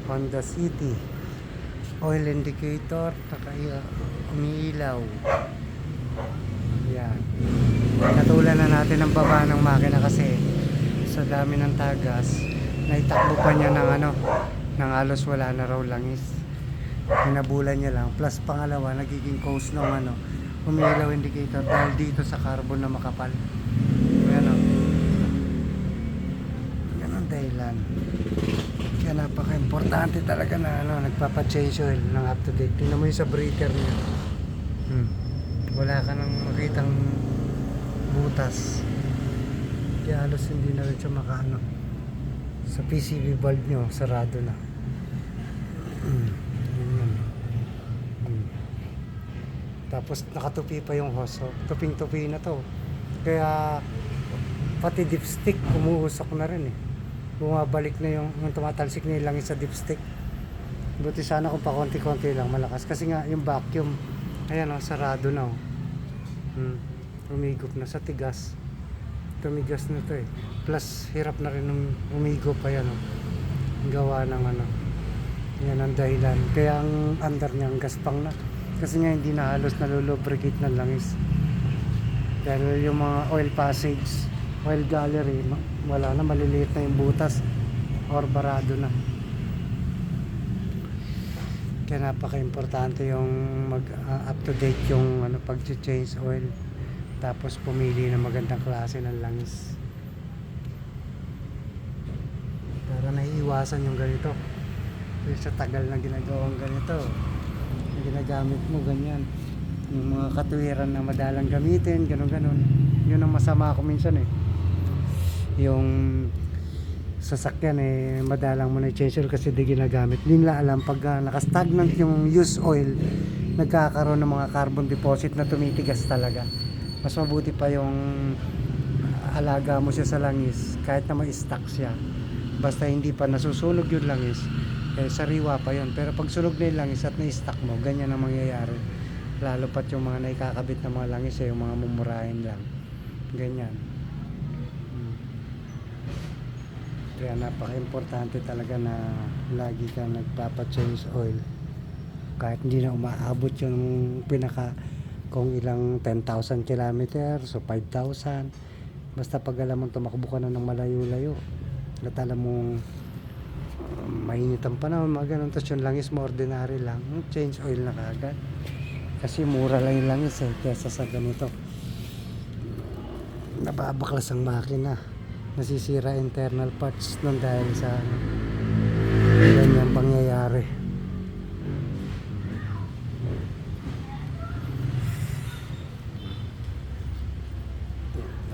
Honda City. Oil indicator, umiilaw. Yan. Natulan na natin ang baba ng makina kasi sa dami ng tagas, naitakbo pa niya ng ng halos wala na raw langis. Hinabulan niya lang. Plus pangalawa, nagiging cause ng umiilaw indicator dahil dito sa carbon na makapal. Ayan o. Yan ang dahilan. Kaya napaka-importante talaga na nagpapa-change oil ng up-to-date. Tingnan mo yung sa breather niya. Wala ka nang makitang butas. Kaya halos hindi na rin siya sa PCV valve nyo, sarado na. Ganyan. Tapos nakatupi pa yung hose. Tuping-tupi na to. Kaya pati dipstick umuusok na rin eh. Bumabalik na yung tumatalsik na yung langis sa dipstick. Buti sana kung pa konti-konti lang malakas. Kasi nga yung vacuum, ayan sarado na umigop na sa tigas. Tumigas na to eh. Plus hirap na rin umigop pa yan gawa ng yan ang dahilan. Kaya ang under niya ang gaspang na. Kasi nga hindi na halos nalulubricate ng langis. Dahil yung mga oil passage, oil gallery, wala na, maliliit na yung butas or barado na. Kaya napaka-importante yung up-to-date yung pag-change oil. Tapos pumili ng magandang klase ng langis. Para naiiwasan yung ganito. Kasi sa tagal na ginagawang ganito, na ginagamit mo ganyan. Yung mga katwiran na madalang gamitin, ganun-ganun. Yun ang masama ko minsan eh. Yung sasakyan madalang mo na i-change oil kasi di ginagamit. Hindi nila alam pag nakastagnant yung used oil, nagkakaroon ng mga carbon deposit na tumitigas talaga. Mas mabuti pa yung alaga mo siya sa langis kahit na ma-stack siya. Basta hindi pa nasusunog yung langis, sariwa pa yun. Pero pag sunog na yung langis at na-stack mo, ganyan ang mangyayari. Lalo pat yung mga naikakabit na mga langis yung mga mumurahin lang. Ganyan. Kaya napaka-importante talaga na lagi ka nagpapa-change oil. Kahit hindi na umaabot yung kung ilang 10,000 kilometers so 5,000. Basta pag alam mong tumakbo ka na ng malayo-layo at alam mong mainit ang panahon, mga ganun, tapos yung langis mo ordinary lang, change oil na kaagad. Kasi mura lang yung langis kesa sa ganito. Nababaklas ang makina. Nasisira internal parts nun dahil sa ganyang pangyayari.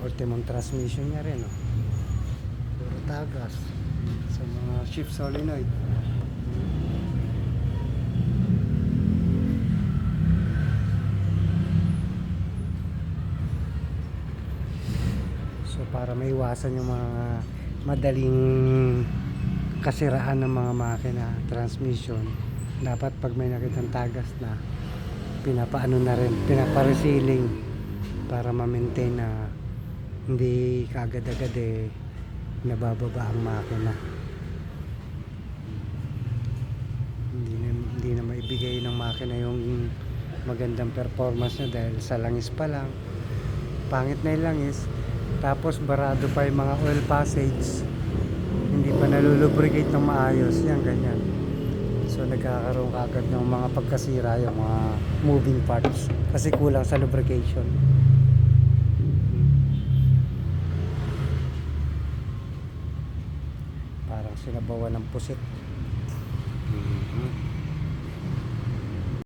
Ultimong transmission niya rin puro tagas sa mga shift solenoid. So para maiwasan yung mga madaling kasiraan ng mga makina transmission, dapat pag may nakitang tagas na pinapaano na rin, pinaparesiling para ma-maintain na hindi kaagad-agad nabababa ang makina. Hindi na maibigay ng makina yung magandang performance niya dahil sa langis pa lang. Pangit na yung langis. Tapos barado pa yung mga oil passage. Hindi pa nalulubricate ng maayos. Yan, ganyan. So nagkakaroon kaagad ng mga pagkasira yung mga moving parts kasi kulang sa lubrication. Parang sinabawan ng pusit.